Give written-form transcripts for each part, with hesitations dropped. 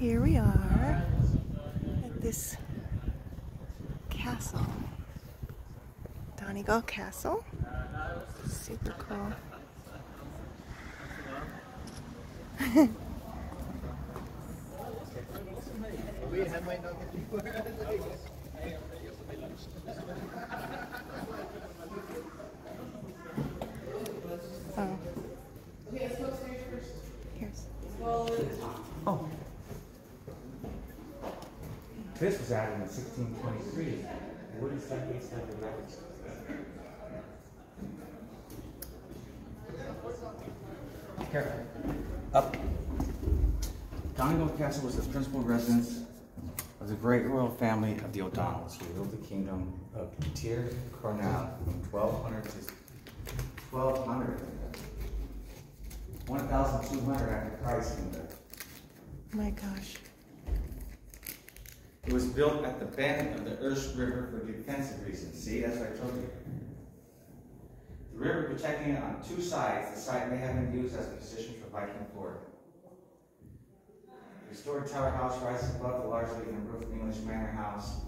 Here we are at this castle, Donegal Castle. Super cool. Oh. Here's. Oh. This was added in 1623. What is that based on the records? Careful. Up. Donegal Castle was the principal residence of the great royal family of the O'Donnells, who ruled the kingdom of Tir Cornell from 1200 to 1200 after Christ in there. My gosh. It was built at the bend of the Ersk River for defensive reasons. See, that's what I told you. The river protecting it on two sides. The side may have been used as a position for Viking fort. The restored tower house rises above the largely unroofed English manor house.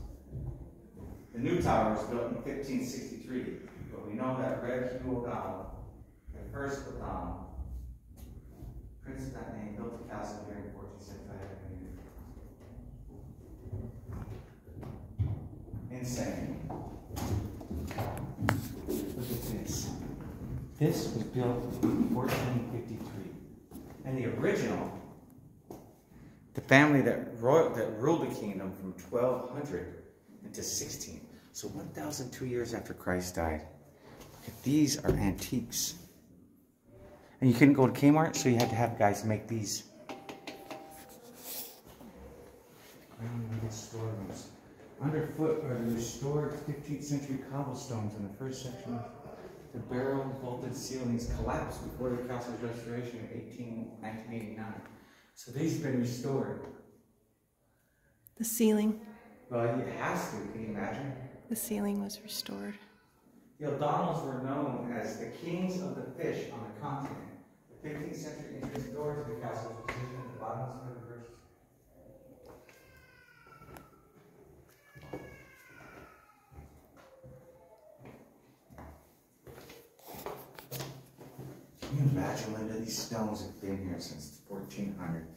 The new tower was built in 1563, but we know that Red Hugh O'Donnell, the first O'Donnell, prince of that name, built the castle during 1475. Insane. Look at this. This was built in 1453. And the original, the family that ruled the kingdom from 1200 into 16. So 1,002 years after Christ died. Look at these are antiques. And you couldn't go to Kmart, so you had to have guys make these. Storerooms. Underfoot are the restored 15th century cobblestones in the first section. The barrel vaulted ceilings collapsed before the castle's restoration in 1989. So these have been restored. The ceiling. Well, it has to, can you imagine? The ceiling was restored. The O'Donnells were known as the kings of the fish on the continent. The 15th century entrance door to the castle was positioned at the bottom of the verse. Can you imagine, Linda, these stones have been here since 1400.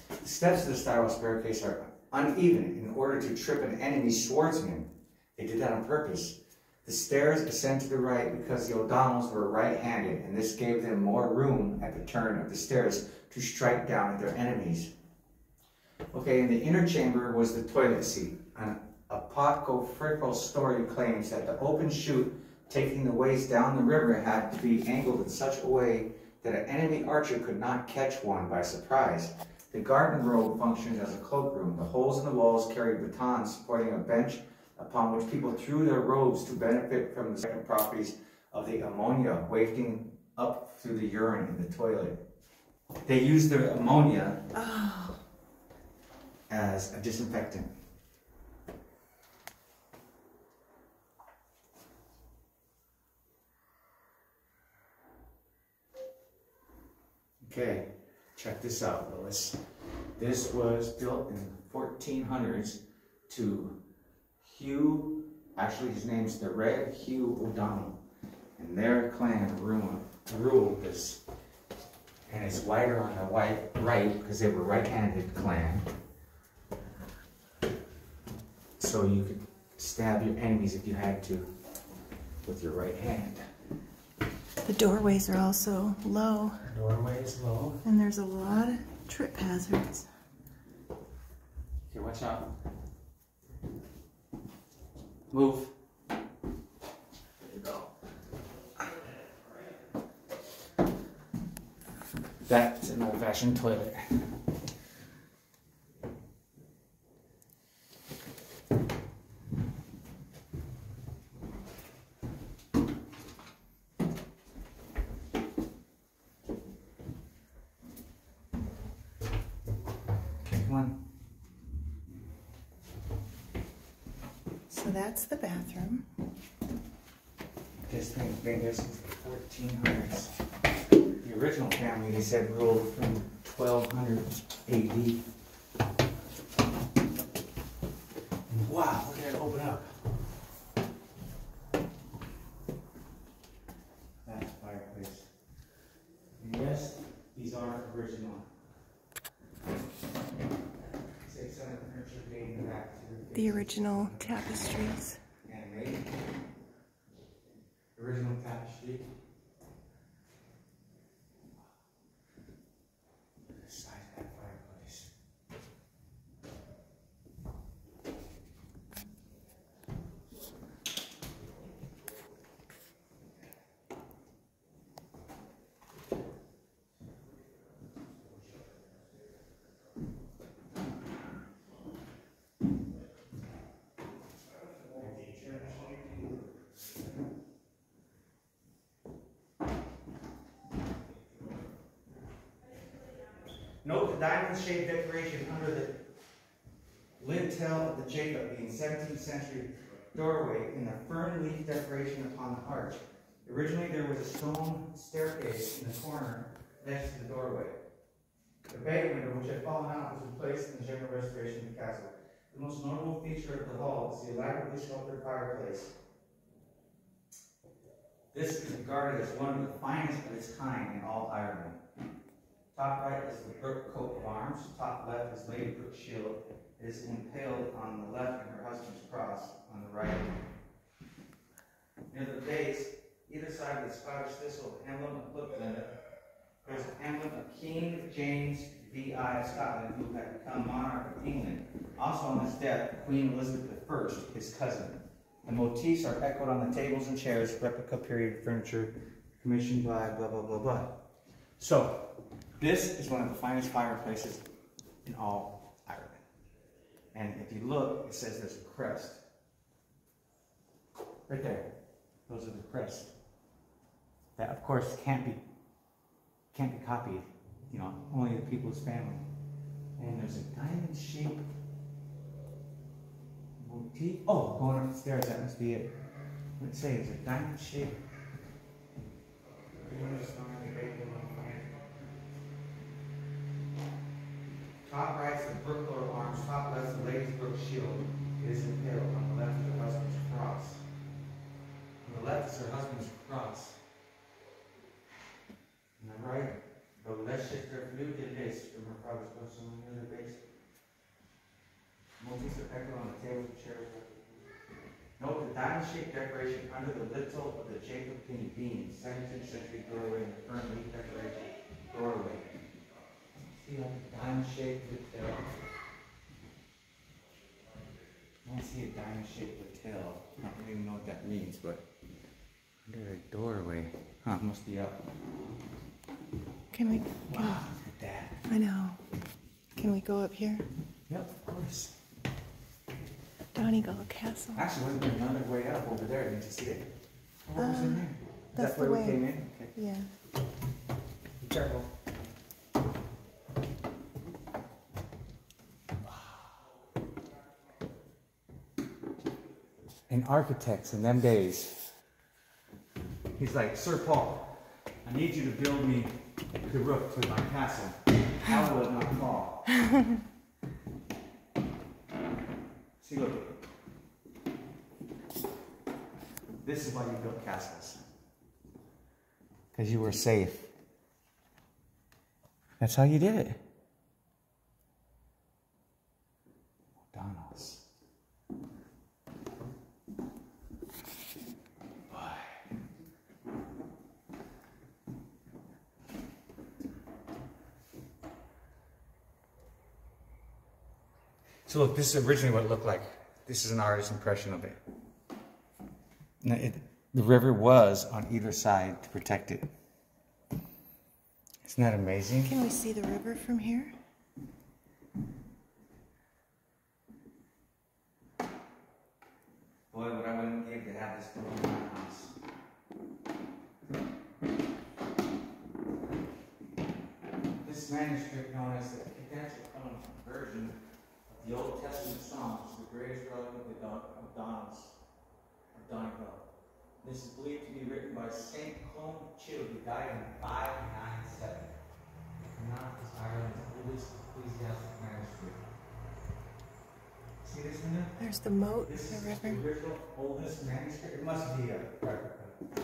The steps of the spiral staircase are uneven in order to trip an enemy swordsman. They did that on purpose. The stairs ascend to the right because the O'Donnells were right-handed, and this gave them more room at the turn of the stairs to strike down at their enemies. Okay, in the inner chamber was the toilet seat. An apocryphal story claims that the open chute taking the ways down the river had to be angled in such a way that an enemy archer could not catch one by surprise. The garden robe functioned as a cloakroom. The holes in the walls carried batons supporting a bench upon which people threw their robes to benefit from the second properties of the ammonia wafting up through the urine in the toilet. They used the ammonia as a disinfectant. Okay, check this out, Willis. This was built in the 1400s to Hugh, actually his name's the Red Hugh O'Donnell, and their clan ruled this. And it's wider on the right because they were right-handed clan. So you could stab your enemies if you had to with your right hand. The doorways are also low. The doorway is low. And there's a lot of trip hazards. Okay, watch out. Move. There you go. That's an old-fashioned toilet. Okay, come on. So that's the bathroom. This thing's been here since the 1400s. The original family, they said, ruled from 1200 AD. wow, look at it open up. That's fireplace. And yes, these are original. Say some of the furniture dating back to The original tapestries. handmade. Original tapestry. The size of that fireplace. Note the diamond-shaped decoration under the lintel of the Jacob being 17th century doorway and the fern leaf decoration upon the arch. Originally there was a stone staircase in the corner next to the doorway. The bay window, which had fallen out, was replaced in the general restoration of the castle. The most notable feature of the hall is the elaborately sculpted fireplace. This is regarded as one of the finest of its kind in all Ireland. Top right is the Brooke coat of arms. Top left is Lady Brooke's shield. It is impaled on the left and her husband's cross on the right. Near the base, either side of the Scottish thistle emblem of Booklinda, there's an emblem of King James VI of Scotland, who had become monarch of England. Also on his death, Queen Elizabeth I, his cousin. The motifs are echoed on the tables and chairs, replica period furniture, commissioned by blah, blah, blah, blah. So, this is one of the finest fireplaces in all Ireland. And if you look, it says there's a crest. Right there. Those are the crests. That, of course, can't be copied. You know, only the people's family. And there's a diamond-shaped motif. Oh, going up the stairs, that must be it. Let's say it's a diamond-shaped. Top right is the Brooke coat of arms. Top left is the Lady's Brooke shield. It is impaled. On the left is her husband's cross. On the left is her husband's cross. On the right, though less shift her flute it is from her father's bosom near the base. Motifs are echoed on the tables and chairs. Note the diamond-shaped decoration under the lintel of the Jacob beam, 17th century doorway and the fern leaf decoration doorway. See like a diamond-shaped lintel. I don't see a diamond-shaped lintel. I don't even know what that means, but under a doorway. Huh, must be up. Can we? Wow, look at that. I know. Can we go up here? Yep, of course. Donegal Castle. Actually, wasn't there another way up over there? Didn't you see it? What was in there? That's that where the we way. came in? Okay. Yeah. Be careful. And architects in them days, he's like, Sir Paul, I need you to build me the roof to my castle. How will it not fall? See, look. This is why you built castles. Because you were safe. That's how you did it. Donald's. So look, this is originally what it looked like. This is an artist's impression of it. Now the river was on either side to protect it. Isn't that amazing? Can we see the river from here? Boy, what I wouldn't give to have this built in my house. This manuscript, known as the Condensed version of the Old Testament Psalms, is the greatest relic of Donegal. This is believed to be written by St. Colm Chill, who died in 597. Not is Ireland's oldest ecclesiastical manuscript. See this in there? There's the moat, This the is river. the original oldest manuscript. It must be a replica. It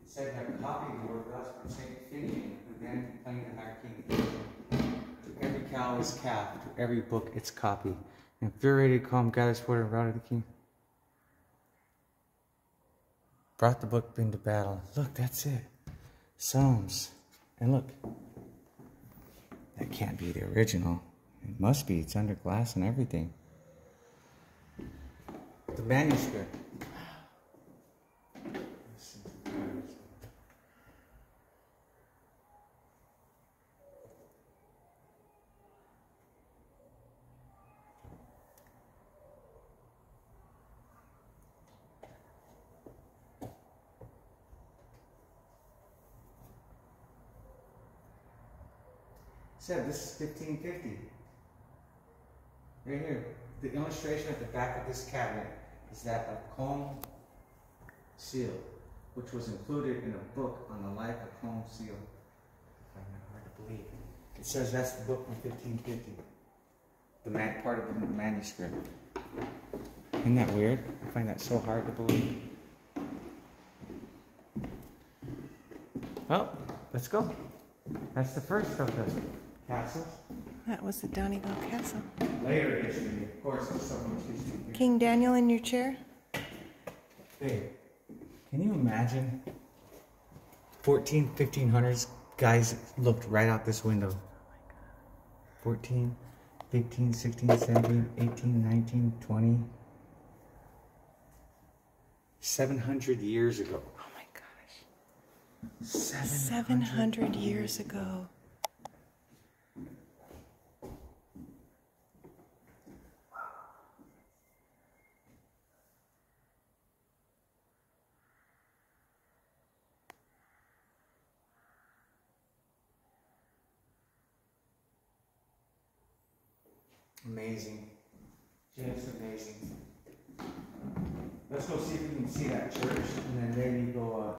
said that copy of the word gospel Saint Finian, who then claimed the High King. To every cow is calf, to every book its copy. Infuriated, calm, gathered sword and routed the king. Brought the book into battle. Look, that's it. Psalms. And look. That can't be the original. It must be. It's under glass and everything. The manuscript. Said this is 1550. Right here. The illustration at the back of this cabinet is that of Combe Seal, which was included in a book on the life of Combe Seal. I find that hard to believe. It says that's the book from 1550. The part of the manuscript. Isn't that weird? I find that so hard to believe. Well, let's go. That's the first of the castles. That was the Donegal castle. Later history, of course, there's so much history here. King Daniel in your chair? Babe, can you imagine 1500s guys looked right out this window? 14, 15, 16, 17, 18, 19, 20. 700 years ago. Oh my gosh. 700 years ago. Amazing. Just amazing. Let's go see if we can see that church, and then maybe go